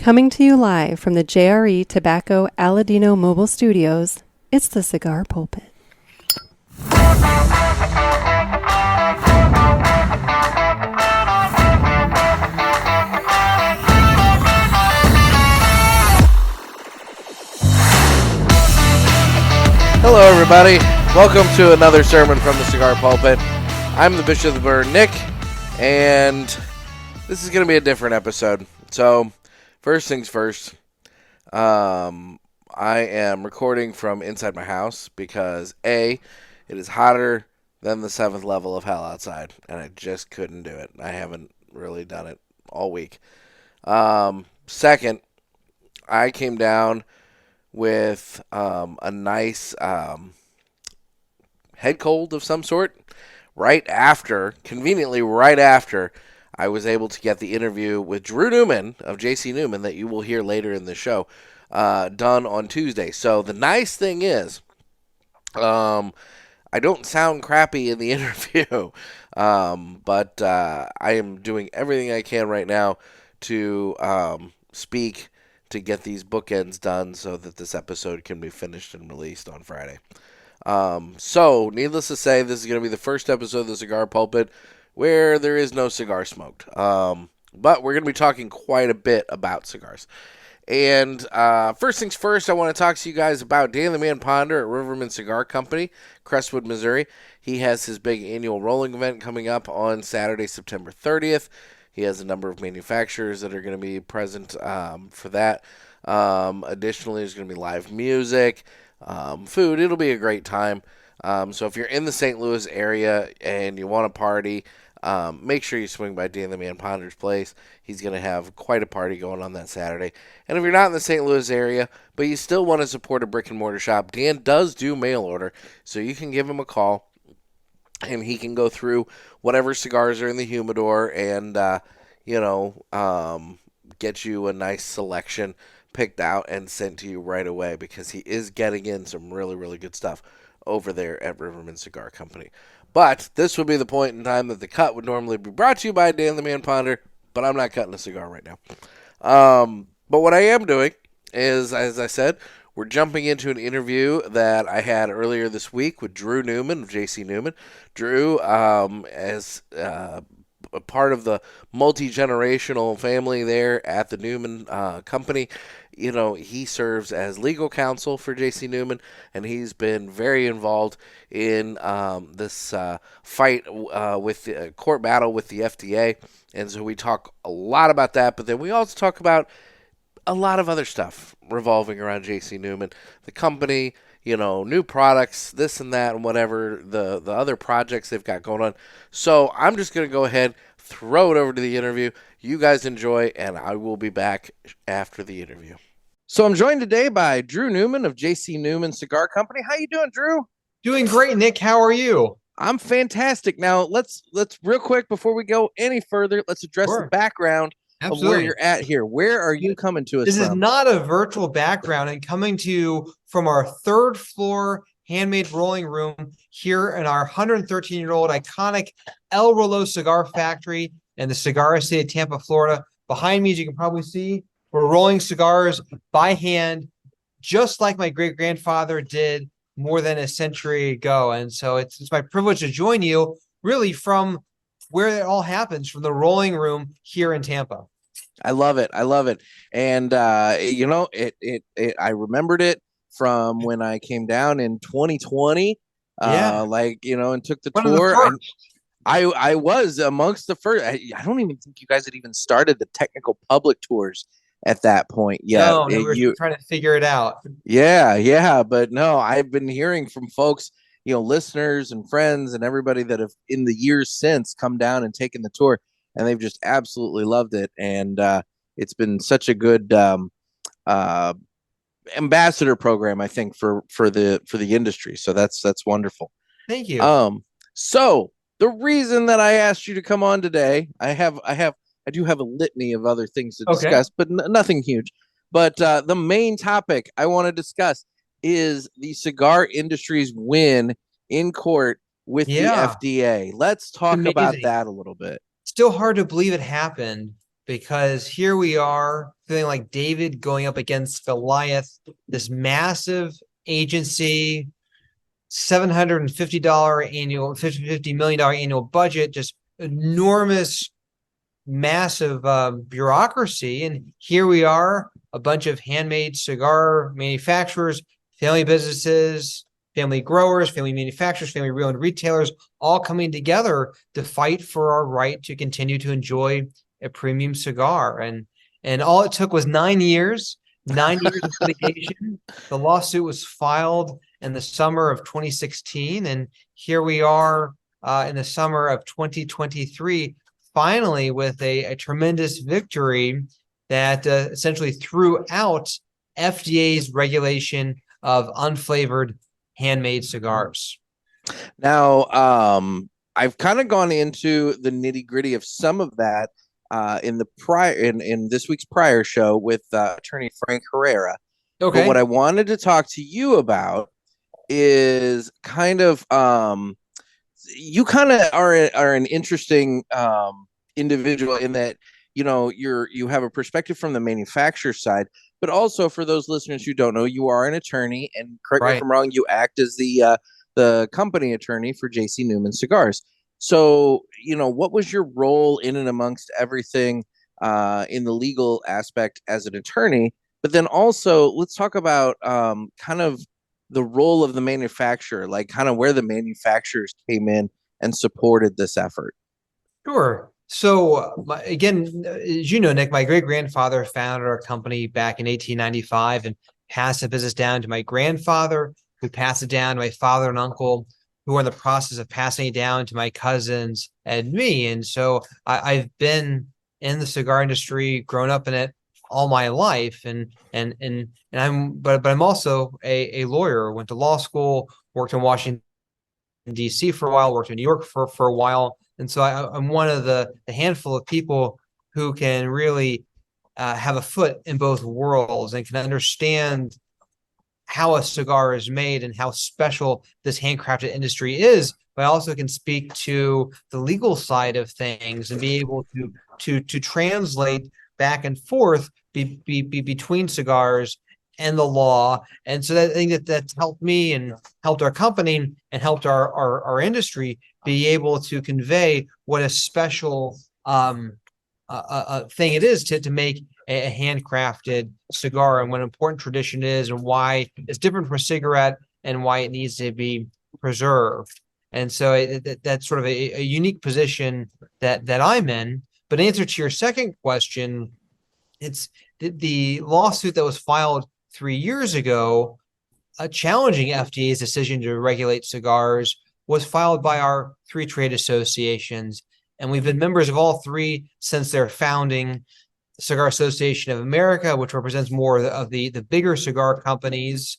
Coming to you live from the JRE Tobacco Aladino Mobile Studios, it's the Cigar Pulpit. Hello, everybody. Welcome to another sermon from the Cigar Pulpit. I'm the Bishop of the Bird, Nick, and this is going to be a different episode. So, first things first, I am recording from inside my house because, A, it is hotter than the 7th level of hell outside, and I just couldn't do it. I haven't really done it all week. Second, I came down with a nice head cold of some sort conveniently right after I was able to get the interview with Drew Newman of JC Newman that you will hear later in the show done on Tuesday. So the nice thing is I don't sound crappy in the interview, but I am doing everything I can right now to speak to get these bookends done so that this episode can be finished and released on Friday. So, needless to say, this is going to be the first episode of the Cigar Pulpit where there is no cigar smoked. But we're going to be talking quite a bit about cigars. And first things first, I want to talk to you guys about Dan the Man Ponder at Riverman Cigar Company, Crestwood, Missouri. He has his big annual rolling event coming up on Saturday, September 30th. He has a number of manufacturers that are going to be present for that. Additionally, there's going to be live music, food. It'll be a great time. So if you're in the St. Louis area and you want to party, make sure you swing by Dan the Man Ponder's place. He's going to have quite a party going on that Saturday. And if you're not in the St. Louis area, but you still want to support a brick and mortar shop, Dan does do mail order, so you can give him a call. And he can go through whatever cigars are in the humidor and, get you a nice selection picked out and sent to you right away because he is getting in some really, really good stuff over there at Riverman Cigar Company. But this would be the point in time that the cut would normally be brought to you by Dan the Man Ponder, but I'm not cutting a cigar right now. But what I am doing is, as I said, we're jumping into an interview that I had earlier this week with Drew Newman of JC Newman. Drew, as a part of the multi-generational family there at the Newman company, he serves as legal counsel for JC Newman, and he's been very involved in this fight with the court battle with the FDA. And so we talk a lot about that, but then we also talk about a lot of other stuff revolving around JC Newman, the company, new products, this and that, and whatever the other projects they've got going on. So I'm just going to go ahead, throw it over to the interview. You guys enjoy, and I will be back after the interview. So I'm joined today by Drew Newman of JC Newman Cigar Company. How you doing, Drew? Doing great, Nick. How are you? I'm fantastic. Now let's real quick before we go any further, let's address the background. Absolutely. Of where you're at here. Where are you coming to us This from? is not a virtual background and coming to you from our 3rd floor handmade rolling room here in our 113-year-old iconic El Reloj Cigar Factory in the Cigar City of Tampa, Florida. Behind me, as you can probably see, we're rolling cigars by hand, just like my great-grandfather did more than a century ago. And so it's my privilege to join you really from where it all happens, from the rolling room here in Tampa. I love it. And, I remembered it from when I came down in 2020, and took the tour. I was amongst the first. I don't even think you guys had even started the technical public tours at that point yet. No, we were trying to figure it out. Yeah. But no, I've been hearing from folks, listeners and friends and everybody that have in the years since come down and taken the tour. And they've just absolutely loved it, and it's been such a good ambassador program, I think, for the industry. So that's wonderful. Thank you. So the reason that I asked you to come on today, I do have a litany of other things to discuss, but nothing huge. But the main topic I want to discuss is the cigar industry's win in court with the FDA. Let's talk about that a little bit. Still hard to believe it happened, because here we are feeling like David going up against Goliath, this massive agency, $50 million annual budget, just enormous, massive bureaucracy. And here we are, a bunch of handmade cigar manufacturers, family businesses, family growers, family manufacturers, family real and retailers, all coming together to fight for our right to continue to enjoy a premium cigar. And all it took was 9 years, 9 years of litigation. The lawsuit was filed in the summer of 2016, and here we are in the summer of 2023, finally with a tremendous victory that essentially threw out FDA's regulation of unflavored handmade cigars. Now, I've kind of gone into the nitty gritty of some of that in this week's prior show with attorney Frank Herrera. Okay. But what I wanted to talk to you about is kind of you kind of are an interesting individual in that you have a perspective from the manufacturer side, but also for those listeners who don't know, you are an attorney, and correct me if I'm wrong, you act as the company attorney for JC Newman Cigars. So, what was your role in and amongst everything in the legal aspect as an attorney? But then also, let's talk about kind of the role of the manufacturer, like kind of where the manufacturers came in and supported this effort. Sure. So again, as you know, Nick, my great-grandfather founded our company back in 1895 and passed the business down to my grandfather, who passed it down to my father and uncle, who are in the process of passing it down to my cousins and me. And so I've been in the cigar industry, grown up in it all my life, and I'm also a lawyer. Went to law school, worked in Washington D.C. for a while, worked in New York for a while. And so I'm one of the handful of people who can really have a foot in both worlds and can understand how a cigar is made and how special this handcrafted industry is. But I also can speak to the legal side of things and be able to translate back and forth between cigars and the law. And so I think that's helped me and helped our company and helped our industry be able to convey what a special thing it is to make a handcrafted cigar, and what an important tradition is, and why it's different from a cigarette, and why it needs to be preserved. And so that's sort of a unique position that I'm in. But in answer to your second question, it's the lawsuit that was filed 3 years ago, challenging FDA's decision to regulate cigars, was filed by our 3 trade associations. And we've been members of all 3 since their founding. Cigar Association of America, which represents more of the bigger cigar companies,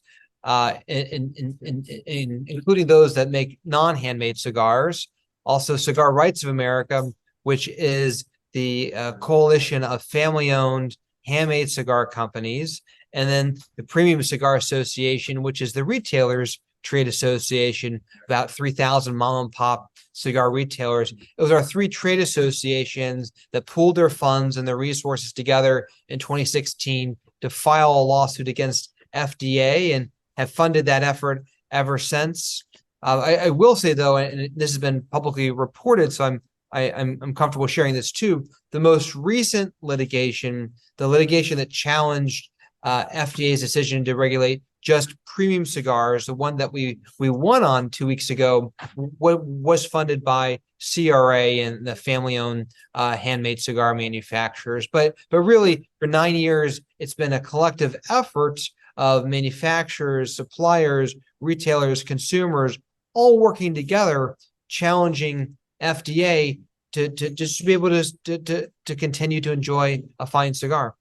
including those that make non-handmade cigars. Also, Cigar Rights of America, which is the coalition of family-owned handmade cigar companies. And then the Premium Cigar Association, which is the retailers' trade association, about 3,000 mom and pop cigar retailers. Those are 3 trade associations that pooled their funds and their resources together in 2016 to file a lawsuit against FDA, and have funded that effort ever since. I will say, though, and this has been publicly reported, so I'm comfortable sharing this too, the most recent litigation, the litigation that challenged FDA's decision to regulate just premium cigars, the one that we won on 2 weeks ago, was funded by CRA and the family-owned handmade cigar manufacturers. But really, for 9 years, it's been a collective effort of manufacturers, suppliers, retailers, consumers, all working together, challenging FDA to just be able to continue to enjoy a fine cigar.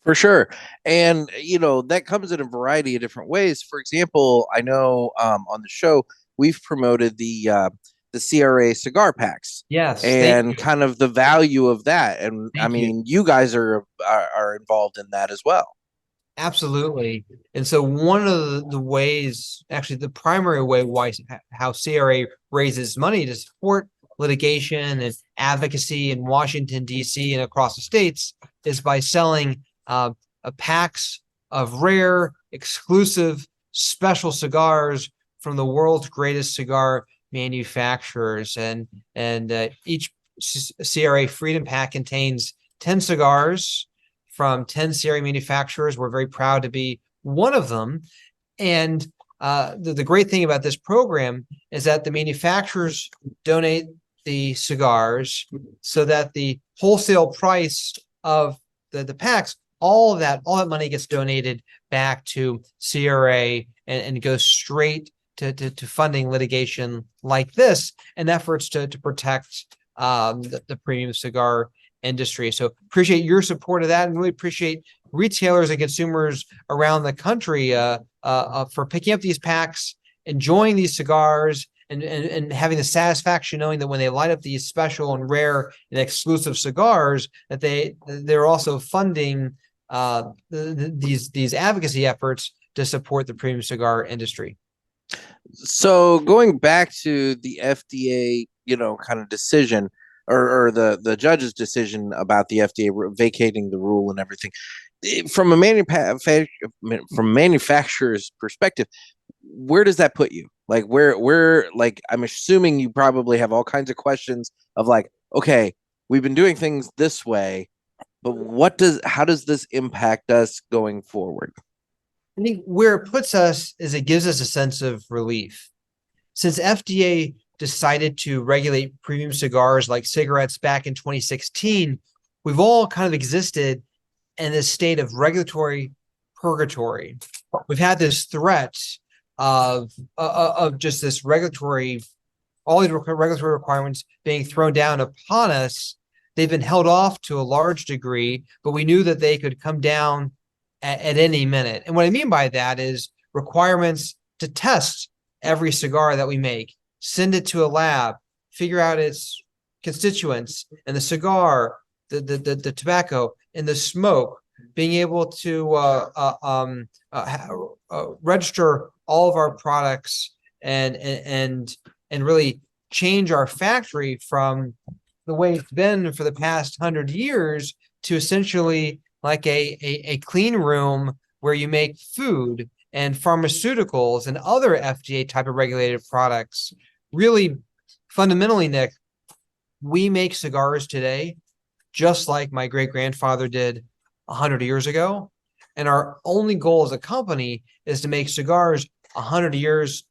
For sure. And, that comes in a variety of different ways. For example, I know on the show, we've promoted the CRA cigar packs. Yes. And kind of the value of that. And you guys are involved in that as well. Absolutely. And so one of the ways, actually the primary way how CRA raises money to support litigation and advocacy in Washington, D.C. and across the states is by selling packs of rare, exclusive, special cigars from the world's greatest cigar manufacturers. And each CRA Freedom Pack contains 10 cigars from 10 CRA manufacturers. We're very proud to be one of them. And the great thing about this program is that the manufacturers donate the cigars so that the wholesale price of the packs, all that money gets donated back to CRA and goes straight to funding litigation like this and efforts to protect the premium cigar industry. So appreciate your support of that, and really appreciate retailers and consumers around the country for picking up these packs, enjoying these cigars, and having the satisfaction knowing that when they light up these special and rare and exclusive cigars, that they're also funding these advocacy efforts to support the premium cigar industry. So going back to the FDA, kind of decision, or the judge's decision about the FDA vacating the rule and everything, from a manufacturer's perspective, where does that put you? Like, where like, I'm assuming you probably have all kinds of questions of like, okay, we've been doing things this way, but how does this impact us going forward? I think where it puts us is it gives us a sense of relief. Since FDA decided to regulate premium cigars like cigarettes back in 2016, we've all kind of existed in this state of regulatory purgatory. We've had this threat of just this all these regulatory requirements being thrown down upon us. They've been held off to a large degree, but we knew that they could come down at any minute. And what I mean by that is requirements to test every cigar that we make, send it to a lab, figure out its constituents and the cigar, the tobacco and the smoke, being able to register all of our products and really change our factory from the way it's been for the past 100 years to essentially like a clean room where you make food and pharmaceuticals and other FDA type of regulated products. Really, fundamentally, Nick, we make cigars today just like my great-grandfather did 100 years ago. And our only goal as a company is to make cigars 100 years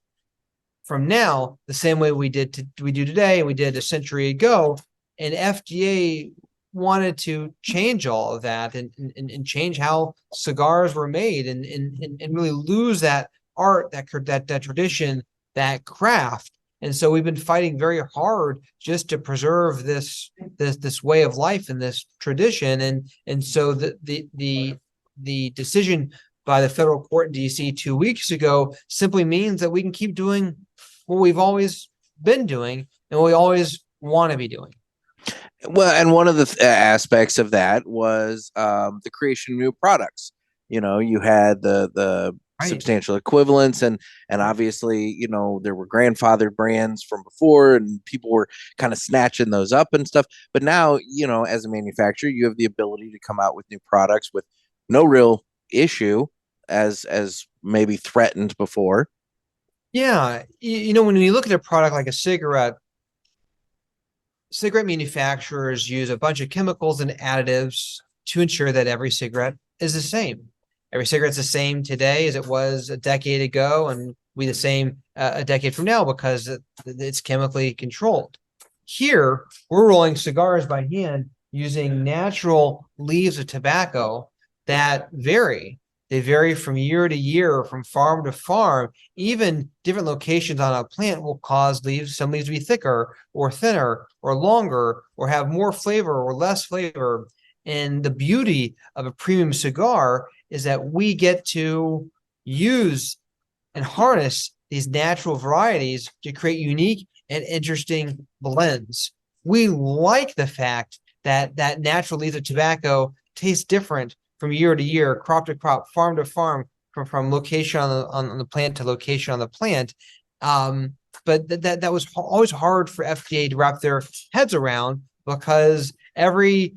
from now the same way we do today and we did a century ago. And FDA wanted to change all of that and change how cigars were made and really lose that art, that tradition, that craft. And so we've been fighting very hard just to preserve this way of life and this tradition. And so the decision by the federal court in DC 2 weeks ago simply means that we can keep doing what we've always been doing and what we always want to be doing. Well, and one of the aspects of that was the creation of new products. You had the Right. substantial equivalents, and obviously, there were grandfathered brands from before, and people were kind of snatching those up and stuff. But now, as a manufacturer, you have the ability to come out with new products with no real issue as maybe threatened before. Yeah, when you look at a product like a cigarette manufacturers use a bunch of chemicals and additives to ensure that every cigarette is the same. Every cigarette's the same today as it was a decade ago, and we the same a decade from now because it's chemically controlled. Here, we're rolling cigars by hand using natural leaves of tobacco that vary. They vary from year to year, from farm to farm. Even different locations on a plant will cause some leaves to be thicker or thinner or longer or have more flavor or less flavor. And the beauty of a premium cigar is that we get to use and harness these natural varieties to create unique and interesting blends. We like the fact that natural leaves of tobacco tastes different from year to year, crop to crop, farm to farm, from location on the plant to location on the plant. but that was always hard for FDA to wrap their heads around, because every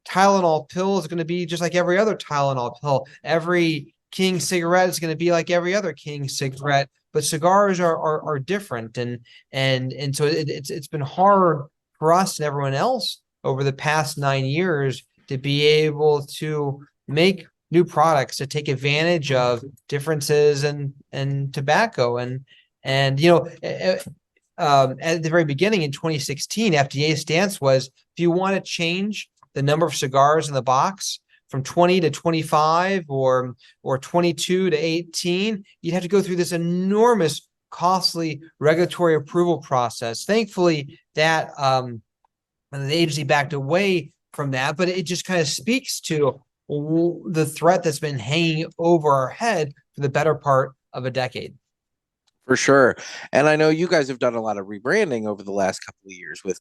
Tylenol pill is going to be just like every other Tylenol pill. Every King cigarette is going to be like every other King cigarette, but cigars are different, and so it's been hard for us and everyone else over the past 9 years to be able to make new products to take advantage of differences in tobacco, and at the very beginning in 2016, FDA's stance was, if you want to change the number of cigars in the box from 20 to 25 or 22 to 18, you'd have to go through this enormous, costly regulatory approval process. Thankfully, that the agency backed away from that, but it just kind of speaks to the threat that's been hanging over our head for the better part of a decade. For sure. And I know you guys have done a lot of rebranding over the last couple of years with,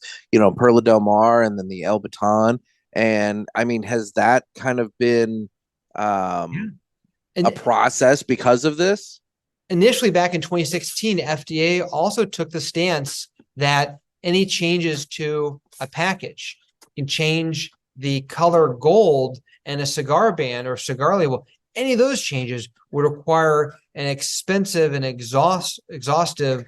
Perla Del Mar and then the El Baton. And I mean, has that kind of been a process because of this? Initially, back in 2016, FDA also took the stance that any changes to a package can change the color gold and a cigar band or cigar label. Any of those changes would require an expensive and exhaustive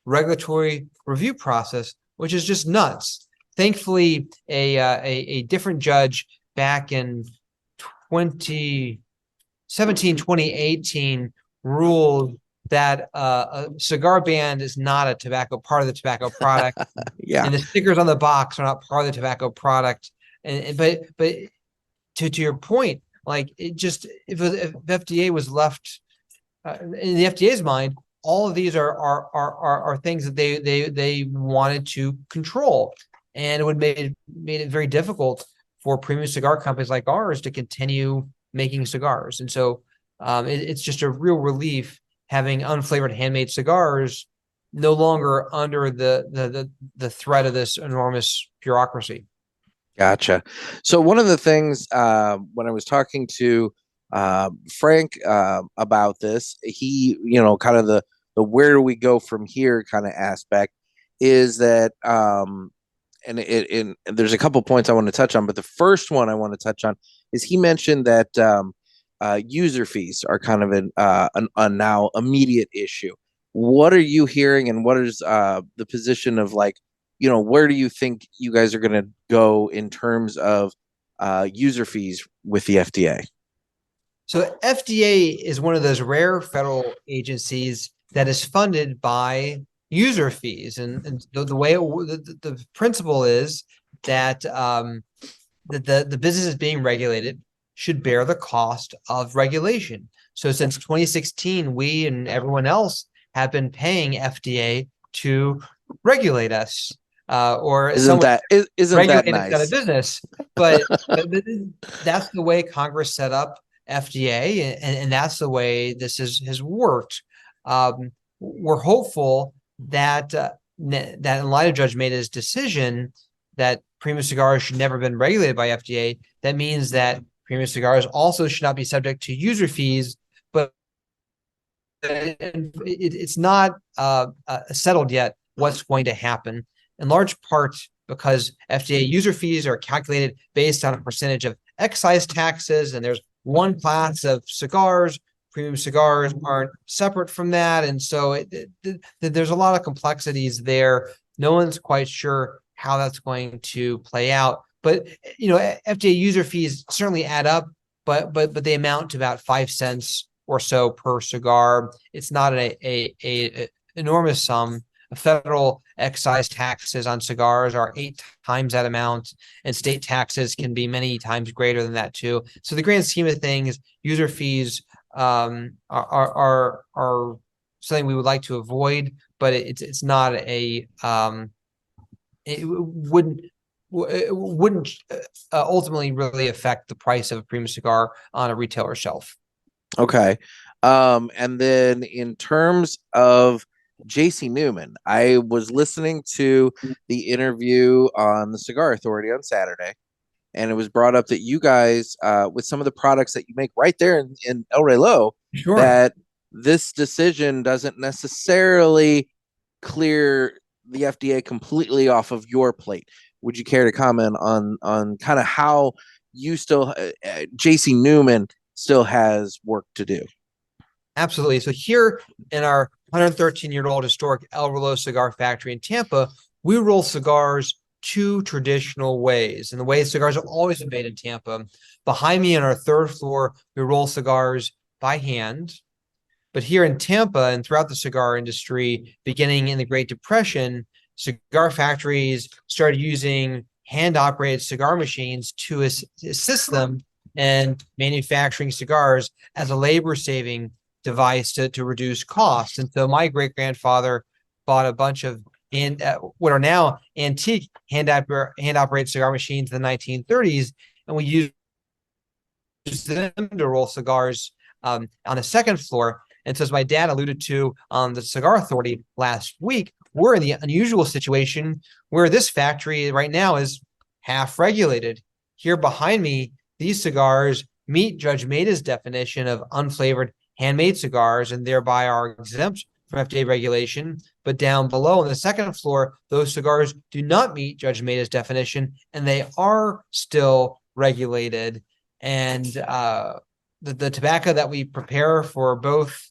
regulatory review process, which is just nuts. Thankfully, a different judge back in 2017, 2018 ruled that a cigar band is not a tobacco part of the tobacco product. Yeah. And the stickers on the box are not part of the tobacco product. But to your point, like, it just, if FDA was left in the FDA's mind, all of these are things that they wanted to control, and it would made it very difficult for premium cigar companies like ours to continue making cigars. And so it's just a real relief having unflavored handmade cigars no longer under the threat of this enormous bureaucracy. Gotcha. So one of the things when I was talking to Frank about this, he, kind of the where do we go from here kind of aspect is that, and there's a couple points I want to touch on, but the first one I want to touch on is he mentioned that user fees are kind of a now immediate issue. What are you hearing, and what is the position of, like, where do you think you guys are going to go in terms of user fees with the FDA? So FDA is one of those rare federal agencies that is funded by user fees, and the way the principle is that the businesses being regulated should bear the cost of regulation. So since 2016, we and everyone else have been paying FDA to regulate us. Isn't that nice? Out of business, but that's the way Congress set up FDA, and that's the way this has worked. We're hopeful that that in light of Judge Maida's decision that premium cigars should never have been regulated by FDA, that means that premium cigars also should not be subject to user fees, but it's not settled yet what's going to happen, in large part because FDA user fees are calculated based on a percentage of excise taxes, and there's one class of cigars. Premium cigars aren't separate from that, and so there's a lot of complexities there. No one's quite sure how that's going to play out. But FDA user fees certainly add up, but they amount to about 5 cents or so per cigar. It's not a enormous sum. Federal excise taxes on cigars are 8 times that amount, and state taxes can be many times greater than that too. So the grand scheme of things, user fees are something we would like to avoid, but it's not it wouldn't ultimately really affect the price of a premium cigar on a retailer shelf. Okay. And then in terms of JC Newman, I was listening to the interview on the Cigar Authority on Saturday, and it was brought up that you guys, with some of the products that you make right there in El Reloj, Sure, that this decision doesn't necessarily clear the FDA completely off of your plate. Would you care to comment on kind of how you still JC Newman still has work to do? Absolutely. So here in our 113-year-old historic El Reloj Cigar Factory in Tampa, we roll cigars two traditional ways, and the way cigars have always been made in Tampa. Behind me on our third floor, we roll cigars by hand. But here in Tampa and throughout the cigar industry, beginning in the Great Depression, cigar factories started using hand-operated cigar machines to assist them in manufacturing cigars as a labor-saving device to reduce costs. And so my great-grandfather bought a bunch of what are now antique hand-operated cigar machines in the 1930s, and we used them to roll cigars on the second floor. And so, as my dad alluded to on the Cigar Authority last week, we're in the unusual situation where this factory right now is half regulated. Here behind me, these cigars meet Judge Maida's definition of unflavored handmade cigars and thereby are exempt from FDA regulation. But down below on the second floor, those cigars do not meet Judge Maida's definition and they are still regulated. And the tobacco that we prepare for both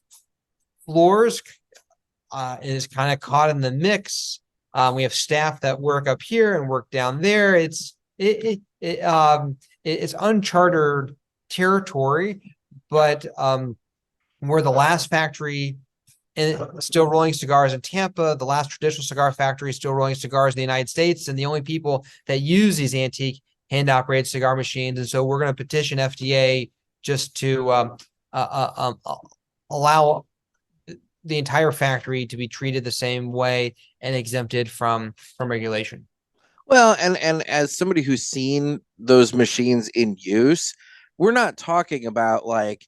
floors is kind of caught in the mix. We have staff that work up here and work down there. It's uncharted territory, but we're the last factory still rolling cigars in Tampa, the last traditional cigar factory still rolling cigars in the United States, and the only people that use these antique hand-operated cigar machines. And so we're going to petition FDA just to allow the entire factory to be treated the same way and exempted from regulation. Well, and as somebody who's seen those machines in use, we're not talking about like,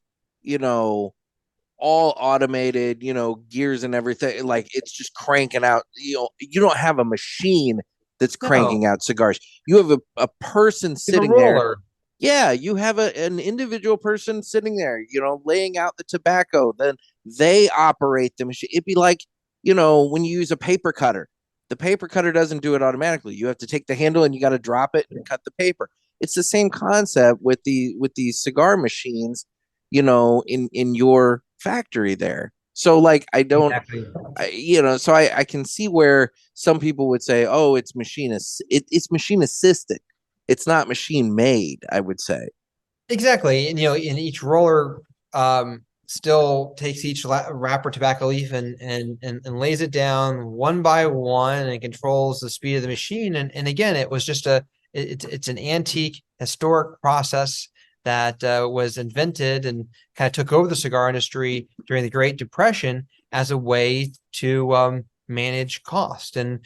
all automated, gears and everything. Like it's just cranking out, you don't have a machine that's cranking out cigars. You have a person sitting there. Yeah, you have an individual person sitting there, laying out the tobacco. Then they operate the machine. It'd be like, when you use a paper cutter. The paper cutter doesn't do it automatically. You have to take the handle and you got to drop it and cut the paper. It's the same concept with these cigar machines, in your factory there. So like I don't, exactly. So I can see where some people would say, oh, it's it's machine assisted. It's not machine made, I would say. Exactly. And, in each roller still takes each wrapper tobacco leaf and lays it down one by one and controls the speed of the machine. And again, it was just it's an antique historic process that was invented and kind of took over the cigar industry during the Great Depression as a way to manage cost. And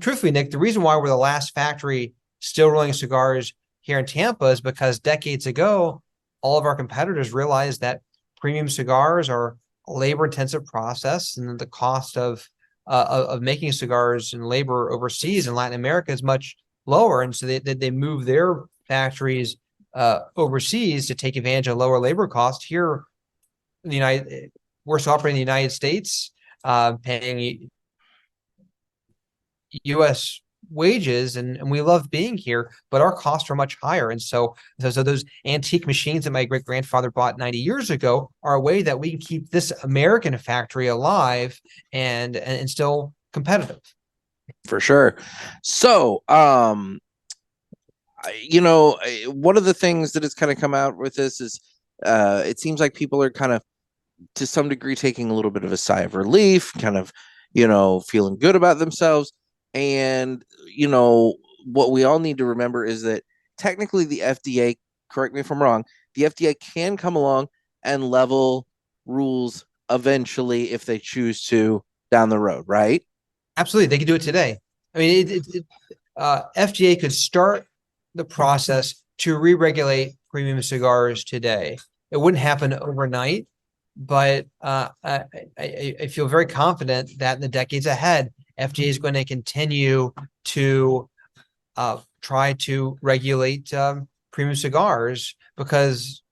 truthfully, Nick, the reason why we're the last factory still rolling cigars here in Tampa is because decades ago, all of our competitors realized that premium cigars are a labor-intensive process, and the cost of making cigars and labor overseas in Latin America is much lower, and so they move their factories overseas to take advantage of lower labor costs. Here in the we're still operating in the United States, paying U.S. wages, and we love being here, but our costs are much higher. And so those antique machines that my great-grandfather bought 90 years ago are a way that we can keep this American factory alive and still competitive. For sure. So, one of the things that has kind of come out with this is it seems like people are kind of, to some degree, taking a little bit of a sigh of relief, kind of, feeling good about themselves. And, what we all need to remember is that technically the FDA, correct me if I'm wrong, the FDA can come along and level rules eventually if they choose to down the road, right? Absolutely. They could do it today. I mean, FDA could start the process to re-regulate premium cigars today. It wouldn't happen overnight, but I feel very confident that in the decades ahead, FDA is going to continue to try to regulate premium cigars because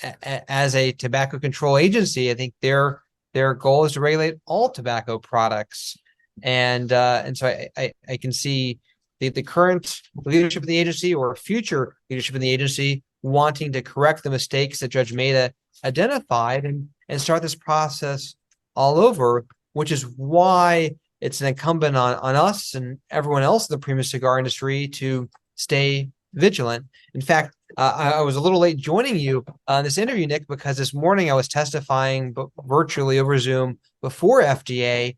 as a tobacco control agency, I think their their goal is to regulate all tobacco products. And so I can see the current leadership of the agency or future leadership in the agency wanting to correct the mistakes that Judge Maida identified and start this process all over, which is why it's an incumbent on us and everyone else in the premium cigar industry to stay vigilant. In fact, I was a little late joining you on this interview, Nick, because this morning I was testifying virtually over Zoom before FDA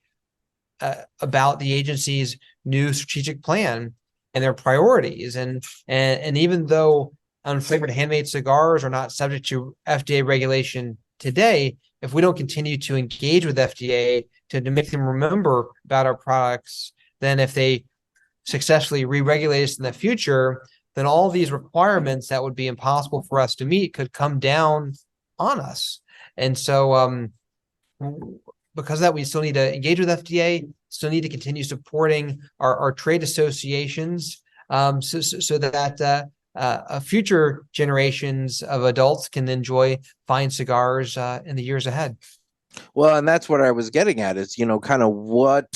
about the agency's new strategic plan and their priorities. And even though unflavored handmade cigars are not subject to FDA regulation today, if we don't continue to engage with FDA to make them remember about our products, then if they successfully re-regulate us in the future, then all these requirements that would be impossible for us to meet could come down on us. And so because of that, we still need to engage with FDA, still need to continue supporting our trade associations so that future generations of adults can enjoy fine cigars in the years ahead. Well, and that's what I was getting at is, kind of what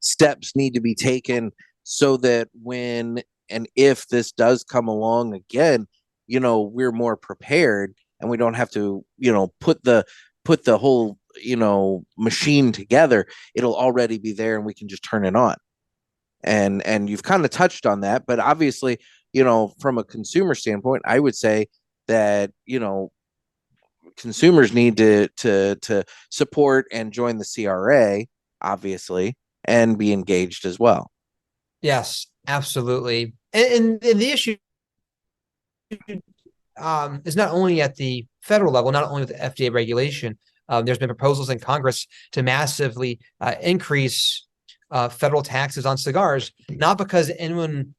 steps need to be taken so that when and if this does come along again, we're more prepared and we don't have to, put the whole, machine together. It'll already be there and we can just turn it on. And you've kind of touched on that, but obviously, from a consumer standpoint, I would say that, consumers need to support and join the CRA, obviously, and be engaged as well. Yes, absolutely. And the issue is not only at the federal level, not only with the FDA regulation. There's been proposals in Congress to massively increase federal taxes on cigars, not because anyone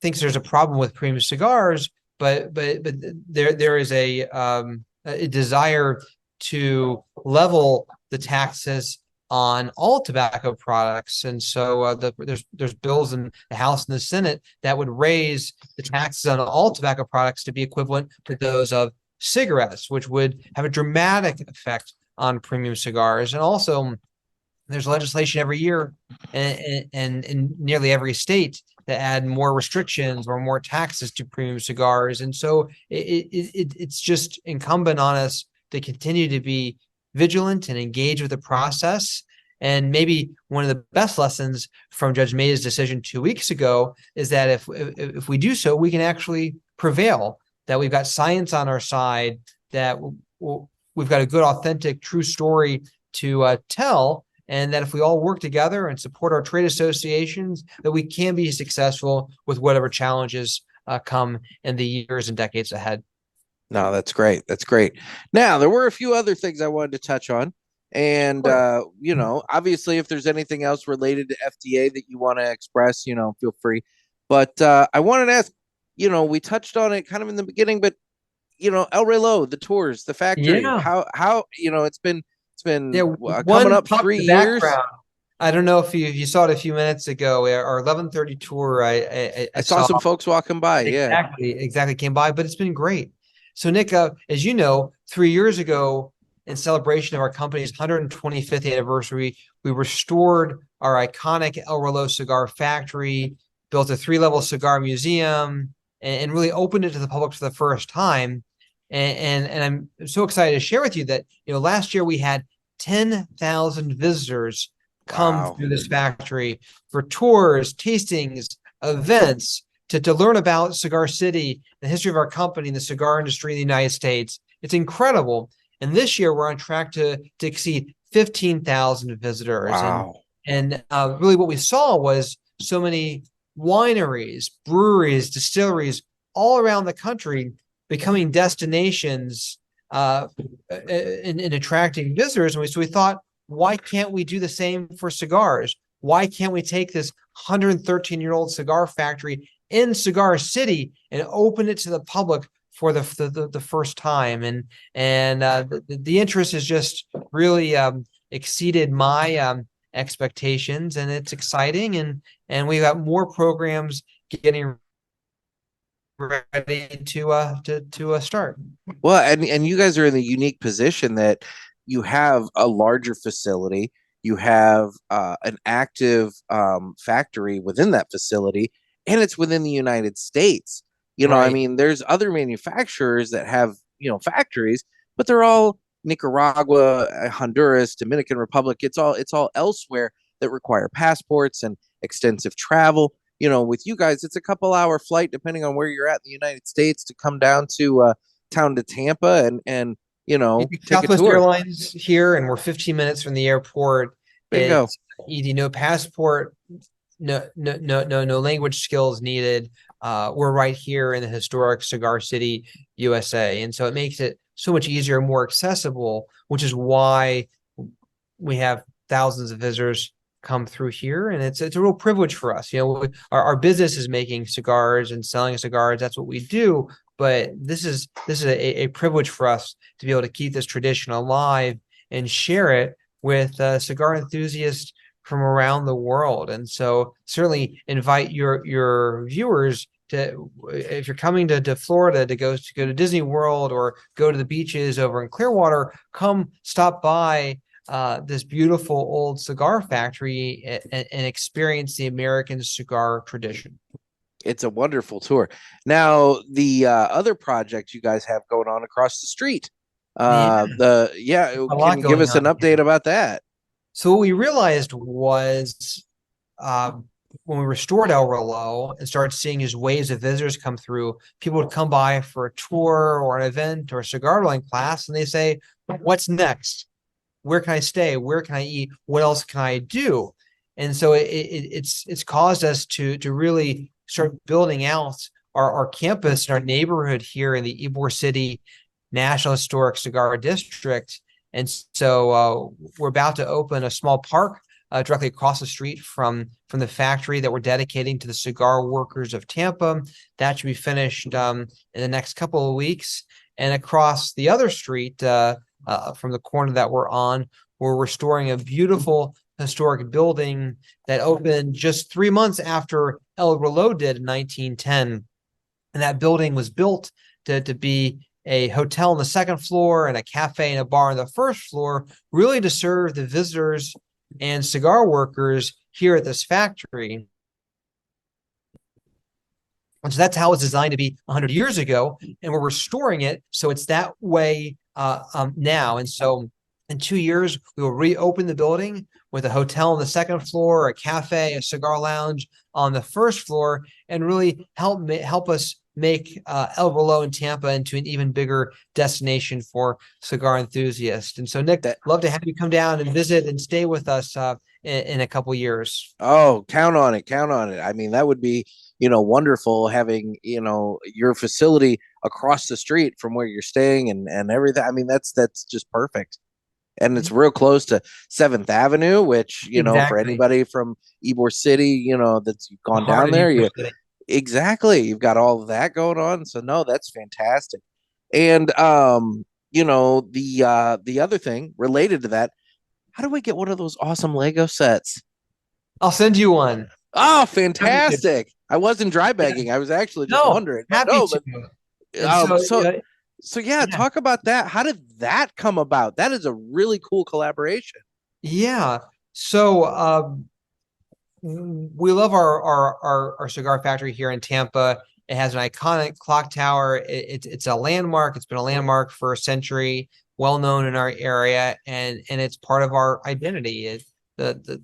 thinks there's a problem with premium cigars, but there is a desire to level the taxes on all tobacco products. And so there's bills in the House and the Senate that would raise the taxes on all tobacco products to be equivalent to those of cigarettes, which would have a dramatic effect on premium cigars. And also there's legislation every year and in nearly every state that add more restrictions or more taxes to premium cigars. And so it's just incumbent on us to continue to be vigilant and engage with the process. And maybe one of the best lessons from Judge Maida's decision 2 weeks ago is that if we do so, we can actually prevail, that we've got science on our side, that we've got a good, authentic, true story to tell, and that if we all work together and support our trade associations, that we can be successful with whatever challenges come in the years and decades ahead. No, that's great. That's great. Now, there were a few other things I wanted to touch on. And, Sure. Obviously, if there's anything else related to FDA that you want to express, feel free. But I wanted to ask, we touched on it kind of in the beginning, but, El Reloj, the tours, the factory, Yeah. how it's been One coming up pop 3 the years. background. I don't know if you saw it a few minutes ago. Our 11:30 tour, I saw some folks walking by. Yeah, exactly came by, but it's been great. So Nick, as you know, 3 years ago, in celebration of our company's 125th anniversary, we restored our iconic El Reloj cigar factory, built a 3-level cigar museum, and really opened it to the public for the first time. And I'm so excited to share with you that last year we had 10,000 visitors come through this factory for tours, tastings, events, to learn about Cigar City, the history of our company, the cigar industry in the United States. It's incredible. And this year we're on track to exceed 15,000 visitors. Wow. And really what we saw was so many wineries, breweries, distilleries all around the country becoming destinations in attracting visitors. And so we thought, why can't we do the same for cigars? Why can't we take this 113-year-old cigar factory in Cigar City and open it to the public for the first time? And the interest has just really exceeded my expectations, and it's exciting. And we've got more programs getting ready to start. Well, and you guys are in the unique position that you have a larger facility, you have an active factory within that facility, and it's within the United States. I Right. mean, there's other manufacturers that have, factories, but they're all Nicaragua, Honduras, Dominican Republic. It's all elsewhere that require passports and extensive travel. With you guys, it's a couple-hour flight, depending on where you're at in the United States, to come down to town to Tampa and You do take a Southwest tour. Airlines here, and we're 15 minutes from the airport. Bingo. It's easy, no passport, no language skills needed. We're right here in the historic Cigar City, USA, and so it makes it so much easier and more accessible, which is why we have thousands of visitors come through here, and it's a real privilege for us. Our business is making cigars and selling cigars. That's what we do. But this is a privilege for us to be able to keep this tradition alive and share it with cigar enthusiasts from around the world. And so certainly invite your viewers to, if you're coming to Florida to go to Disney World or go to the beaches over in Clearwater, come stop by this beautiful old cigar factory and experience the American cigar tradition. It's a wonderful tour. Now, the other project you guys have going on across the street, Yeah, can a lot you give going us an on here. update about that? So what we realized was when we restored El Reloj and started seeing these waves of visitors come through, people would come by for a tour or an event or a cigar rolling class, and they say, "What's next? Where can I stay? Where can I eat? What else can I do?" And so it's caused us to really start building out our campus and our neighborhood here in the Ybor City National Historic Cigar District. And so we're about to open a small park directly across the street from the factory that we're dedicating to the cigar workers of Tampa. That should be finished in the next couple of weeks. And across the other street from the corner that we're on, we're restoring a beautiful historic building that opened just 3 months after El Reloj did in 1910. And that building was built to be a hotel on the second floor and a cafe and a bar on the first floor, really to serve the visitors and cigar workers here at this factory. And so that's how it's designed to be 100 years ago, and we're restoring it so it's that way now. And so in 2 years, we will reopen the building with a hotel on the second floor, a cafe, a cigar lounge on the first floor, and really help us make El Reloj in Tampa into an even bigger destination for cigar enthusiasts. And so, Nick, love to have you come down and visit and stay with us in a couple years. Oh, count on it. Count on it. I mean, that would be, wonderful having, your facility across the street from where you're staying and everything. I mean, that's just perfect. And it's real close to 7th Avenue, which, for Exactly. anybody from Ybor City, that's gone The heart down of there, Ybor City. exactly. You've got all of that going on. So no, that's fantastic. And the other thing related to that, how do I get one of those awesome Lego sets? I'll send you one. Oh, Happy to. fantastic. I wasn't dry Yeah. bagging. I was actually just No, wondering. But happy no, to. And um so, so so yeah, yeah. talk about that. How did that come about? That is a really cool collaboration. Yeah. So we love our cigar factory here in Tampa. It has an iconic clock tower. It's a landmark. It's been a landmark for a century, well known in our area, and it's part of our identity. The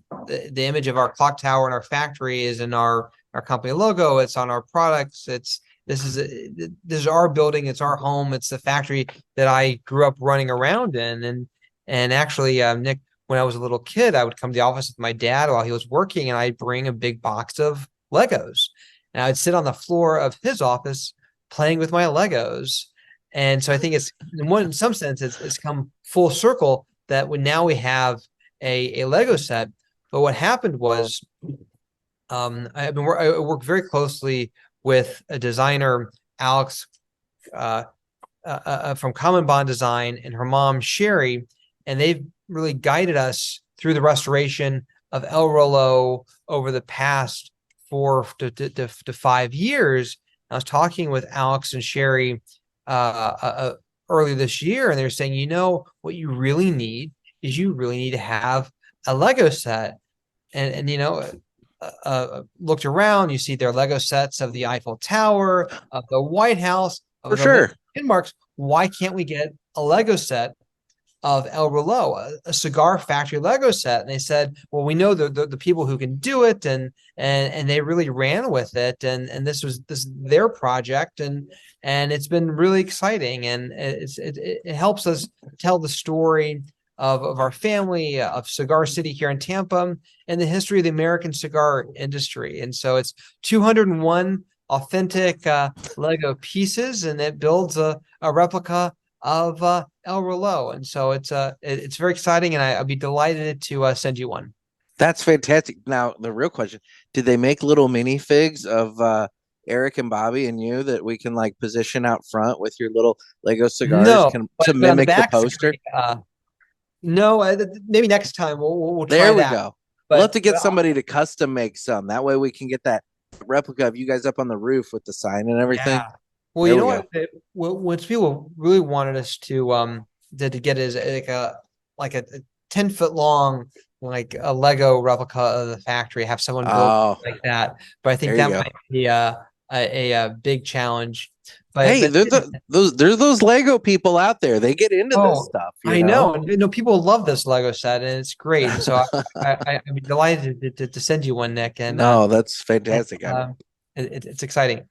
image of our clock tower in our factory is in our company logo. It's on our products. This is our building. It's our home. It's the factory that I grew up running around in. And actually, Nick, when I was a little kid, I would come to the office with my dad while he was working, and I'd bring a big box of Legos. And I'd sit on the floor of his office playing with my Legos. And so I think in some sense, it's come full circle that now we have a Lego set. But what happened was I worked very closely with a designer, Alex, from Common Bond Design, and her mom, Sherry, and they've really guided us through the restoration of El Reloj over the past 4 to 5 years. I was talking with Alex and Sherry earlier this year, and they're saying, what you really need is you really need to have a Lego set. And looked around, you see their Lego sets of the Eiffel Tower, of the White House, For of the sure. landmarks. Why can't we get a Lego set of El Reloj, a cigar factory Lego set? And they said, well, we know the people who can do it, and they really ran with it, and this is their project, and it's been really exciting, and it helps us tell the story of our family, of Cigar City here in Tampa, and the history of the American cigar industry. And so it's 201 authentic Lego pieces, and it builds a replica of El Reloj. And so it's very exciting, and I'd be delighted to send you one. That's fantastic. Now, the real question, did they make little minifigs of Eric and Bobby and you that we can like position out front with your little Lego cigars No, to but on the mimic the back poster? no, maybe next time we'll try There we that. go. We'll have But to get somebody to custom make some. That way we can get that replica of you guys up on the roof with the sign and everything. yeah. Well, There you we know go. what people really wanted us to get is like a 10-foot long, like a Lego replica of the factory, have someone build Oh, like that. But I think there you that go. might be a big challenge. Hey, But there's those Lego people out there. They get into this oh, stuff, you I know. know, and people love this Lego set, and it's great. And so I'd be delighted to send you one, Nick. No, that's And fantastic. it's exciting.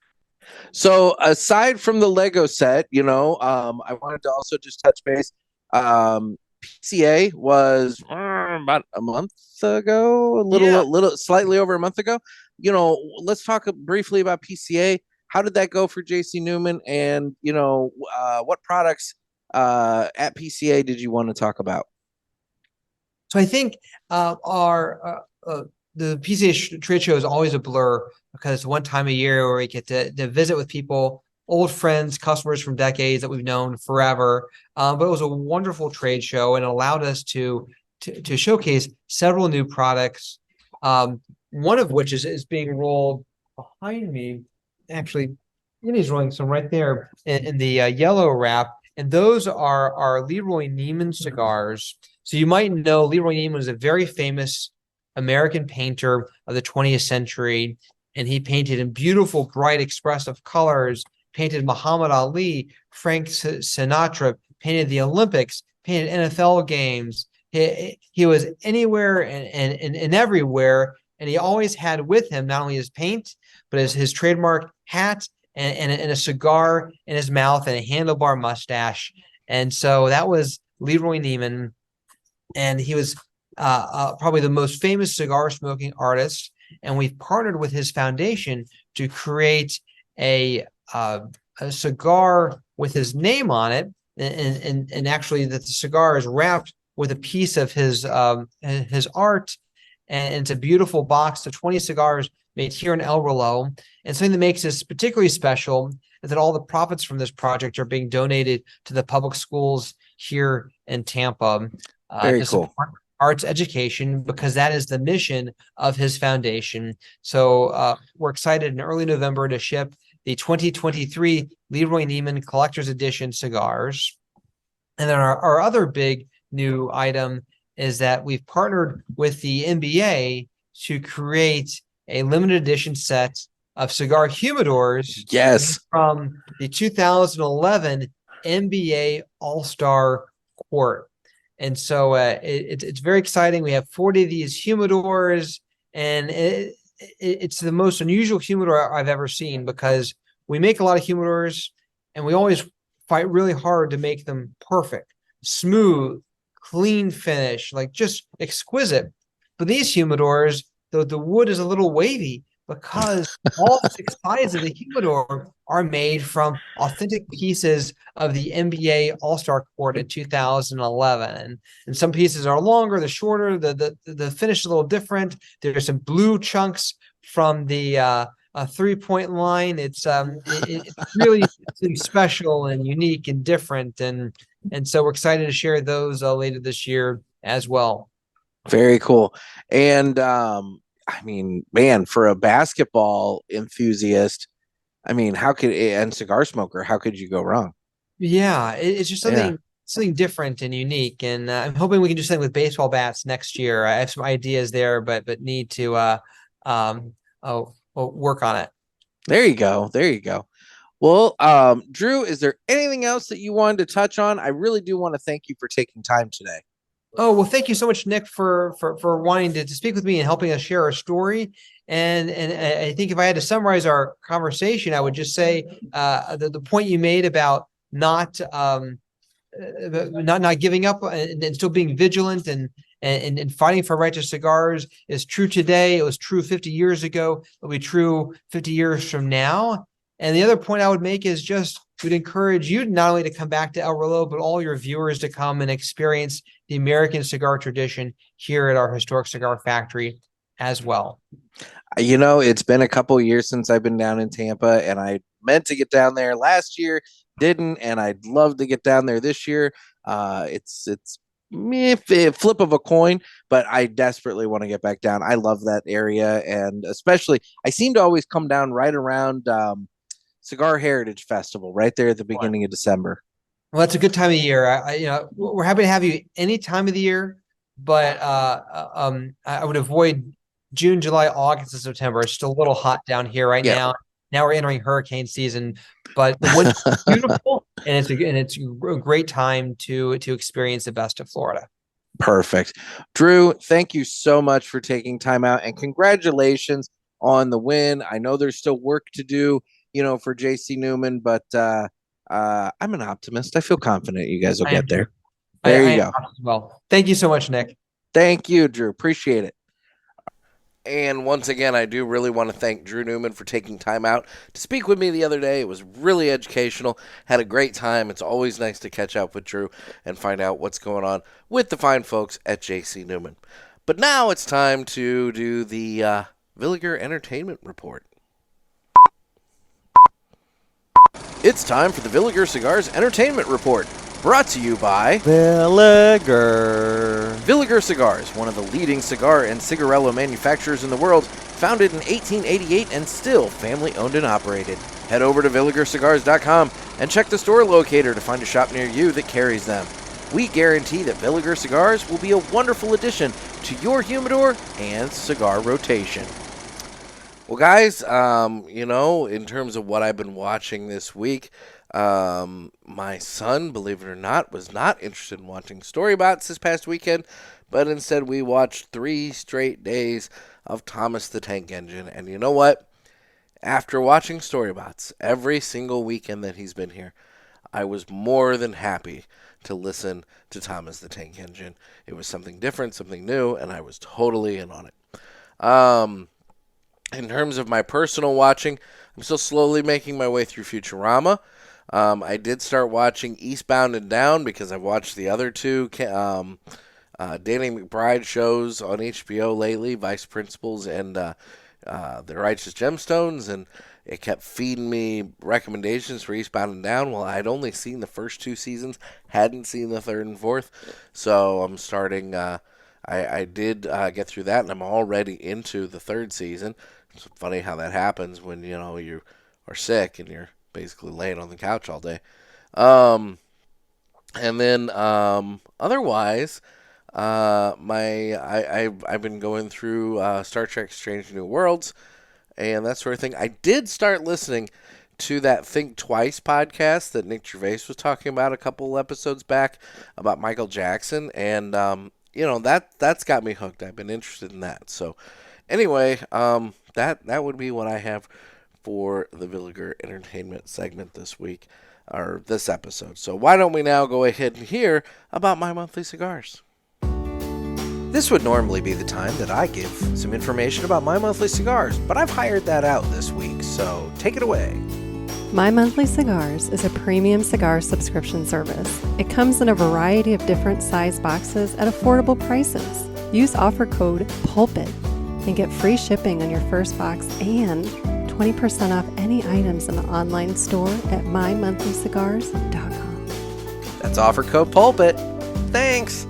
So aside from the Lego set, I wanted to also just touch base. PCA was about a month ago, Yeah. little, slightly over a month ago. Let's talk briefly about PCA. How did that go for JC Newman? And what products at PCA did you want to talk about? So I think our the PCA trade show is always a blur because it's one time a year where we get to visit with people, old friends, customers from decades that we've known forever. But it was a wonderful trade show and allowed us to showcase several new products. One of which is being rolled behind me. Actually, he's rolling some right there in the yellow wrap. And those are our Leroy Neiman cigars. So you might know Leroy Neiman was a very famous American painter of the 20th century, and he painted in beautiful, bright, expressive colors, painted Muhammad Ali, Frank Sinatra, painted the Olympics, painted NFL games. He was anywhere and everywhere, and he always had with him not only his paint, but his trademark hat and a cigar in his mouth and a handlebar mustache. And so that was Leroy Neiman, and he was probably the most famous cigar smoking artist. And we've partnered with his foundation to create a cigar with his name on it, and actually that the cigar is wrapped with a piece of his art, and it's a beautiful box of 20 cigars made here in El Reloj. And something that makes this particularly special is that all the profits from this project are being donated to the public schools here in Tampa. Very To cool. support arts education, because that is the mission of his foundation. So we're excited in early November to ship the 2023 Leroy Neiman Collector's Edition cigars. And then our other big new item is that we've partnered with the NBA to create a limited edition set of cigar humidors. Yes. From the 2011 NBA All-Star Court. And so it's very exciting. We have 40 of these humidors, and it's the most unusual humidor I've ever seen, because we make a lot of humidors and we always fight really hard to make them perfect, smooth, clean finish, like just exquisite. But these humidors, the wood is a little wavy because all 6 sides of the humidor are made from authentic pieces of the NBA All-Star Court in 2011. And some pieces are longer, the shorter, the finish is a little different. There's some blue chunks from the 3-point line. It's really special and unique and different. And so we're excited to share those later this year as well. Very cool. And I mean, man, for a basketball enthusiast, I mean, and cigar smoker, how could you go wrong? Yeah, it's just something different and unique, and I'm hoping we can do something with baseball bats next year. I have some ideas there, but need to work on it. There you go. There you go. Well, Drew, is there anything else that you wanted to touch on? I really do want to thank you for taking time today. Oh, well, thank you so much, Nick, for wanting to speak with me and helping us share our story. And I think if I had to summarize our conversation, I would just say the point you made about not giving up and still being vigilant and fighting for righteous cigars is true today. It was true 50 years ago. It'll be true 50 years from now. And the other point I would make is just we'd encourage you not only to come back to El Reloj, but all your viewers to come and experience the American cigar tradition here at our historic cigar factory as well. You know, it's been a couple years since I've been down in Tampa, and I meant to get down there last year, didn't, and I'd love to get down there this year. It's a flip of a coin, but I desperately want to get back down. I love that area, and especially I seem to always come down right around Cigar Heritage Festival, right there at the beginning of December. Well, that's a good time of year. We're happy to have you any time of the year, but I would avoid June, July, August, and September. It's still a little hot down here right now. Now we're entering hurricane season, but the winter's beautiful, and it's a great time to experience the best of Florida. Perfect. Drew, thank you so much for taking time out, and congratulations on the win. I know there's still work to do, for JC Newman, but I'm an optimist. I feel confident you guys will get there. There you go. Well, thank you so much, Nick. Thank you, Drew. Appreciate it. And once again, I do really want to thank Drew Newman for taking time out to speak with me the other day. It was really educational. Had a great time. It's always nice to catch up with Drew and find out what's going on with the fine folks at JC Newman. But now it's time to do the Villiger Entertainment Report. It's time for the Villiger Cigars Entertainment Report, brought to you by Villiger. Villiger Cigars, one of the leading cigar and cigarello manufacturers in the world, founded in 1888 and still family-owned and operated. Head over to VilligerCigars.com and check the store locator to find a shop near you that carries them. We guarantee that Villiger Cigars will be a wonderful addition to your humidor and cigar rotation. Well, guys, in terms of what I've been watching this week, my son, believe it or not, was not interested in watching Storybots this past weekend, but instead we watched 3 straight days of Thomas the Tank Engine. And you know what? After watching Storybots every single weekend that he's been here, I was more than happy to listen to Thomas the Tank Engine. It was something different, something new, and I was totally in on it. In terms of my personal watching, I'm still slowly making my way through Futurama. I did start watching Eastbound and Down because I've watched the other 2 Danny McBride shows on HBO lately, Vice Principals and The Righteous Gemstones, and it kept feeding me recommendations for Eastbound and Down. Well, I'd only seen the first 2 seasons, hadn't seen the 3rd and 4th, so I'm starting... I did get through that, and I'm already into the 3rd season. It's funny how that happens when, you are sick and you're basically laying on the couch all day. And then otherwise, I've been going through Star Trek Strange New Worlds and that sort of thing. I did start listening to that Think Twice podcast that Nick Gervais was talking about a couple episodes back about Michael Jackson, and that's got me hooked. I've been interested in that. So anyway, that would be what I have for the Villiger Entertainment segment this week, or this episode. So why don't we now go ahead and hear about My Monthly Cigars? This would normally be the time that I give some information about My Monthly Cigars, but I've hired that out this week, so take it away. My Monthly Cigars is a premium cigar subscription service. It comes in a variety of different size boxes at affordable prices. Use offer code PULPIT and get free shipping on your first box and 20% off any items in the online store at mymonthlycigars.com. That's offer code PULPIT. Thanks.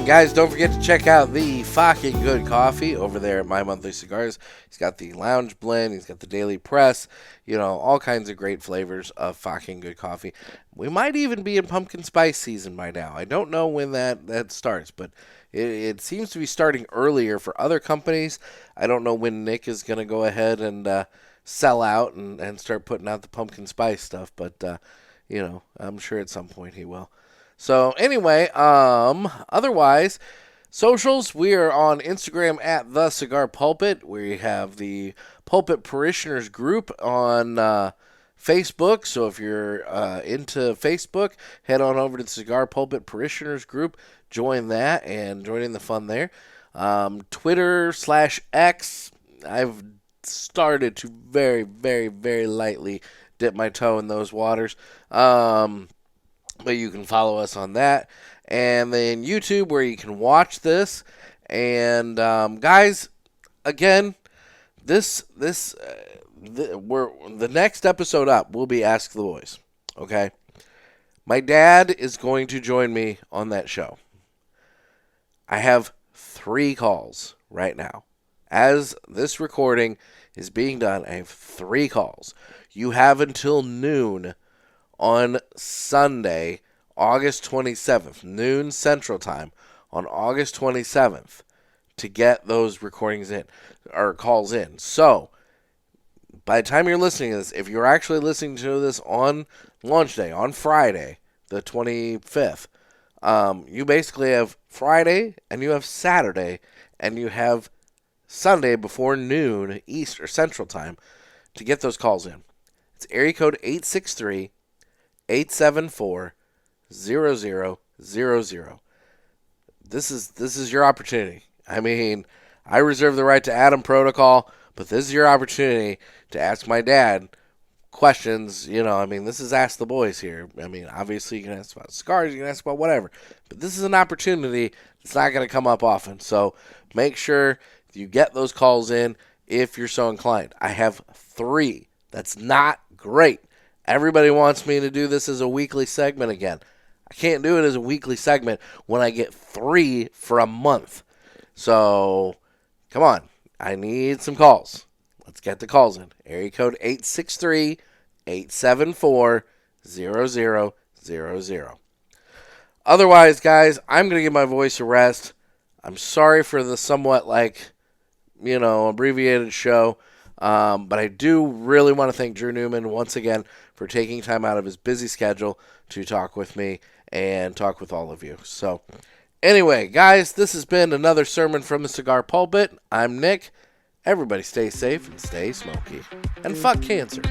Guys, don't forget to check out the fucking good coffee over there at My Monthly Cigars. He's got the lounge blend, he's got the daily press, all kinds of great flavors of fucking good coffee. We might even be in pumpkin spice season by now. I don't know when that starts, but it seems to be starting earlier for other companies. I don't know when Nick is going to go ahead and sell out and start putting out the pumpkin spice stuff, but, I'm sure at some point he will. So anyway, otherwise, socials, we are on Instagram at The Cigar Pulpit. We have the Pulpit Parishioners group on Facebook. So if you're into Facebook, head on over to the Cigar Pulpit Parishioners group. Join that and join in the fun there. Twitter/X, I've started to very, very, very lightly dip my toe in those waters. But you can follow us on that. And then YouTube, where you can watch this. And guys, again, the next episode up will be Ask the Boys. Okay? My dad is going to join me on that show. I have 3 calls right now. As this recording is being done, I have 3 calls. You have until noon on Sunday, August 27th, noon Central Time, on August 27th, to get those recordings in, or calls in. So, by the time you're listening to this, if you're actually listening to this on launch day, on Friday, the 25th, you basically have Friday, and you have Saturday, and you have Sunday before noon, East or Central Time, to get those calls in. It's area code 863-874-0000. This is your opportunity. I mean, I reserve the right to Adam Protocol, but this is your opportunity to ask my dad questions. This is Ask the Boys here. Obviously you can ask about cigars, you can ask about whatever, but this is an opportunity that's not going to come up often. So make sure you get those calls in if you're so inclined. I have 3. That's not great. Everybody wants me to do this as a weekly segment again. I can't do it as a weekly segment when I get 3 for a month. So, come on. I need some calls. Let's get the calls in. Area code 863-874-0000. Otherwise, guys, I'm going to give my voice a rest. I'm sorry for the somewhat, abbreviated show. But I do really want to thank Drew Newman once again for taking time out of his busy schedule to talk with me and talk with all of you. So, anyway, guys, this has been another sermon from the Cigar Pulpit. I'm Nick. Everybody stay safe and stay smoky. And fuck cancer.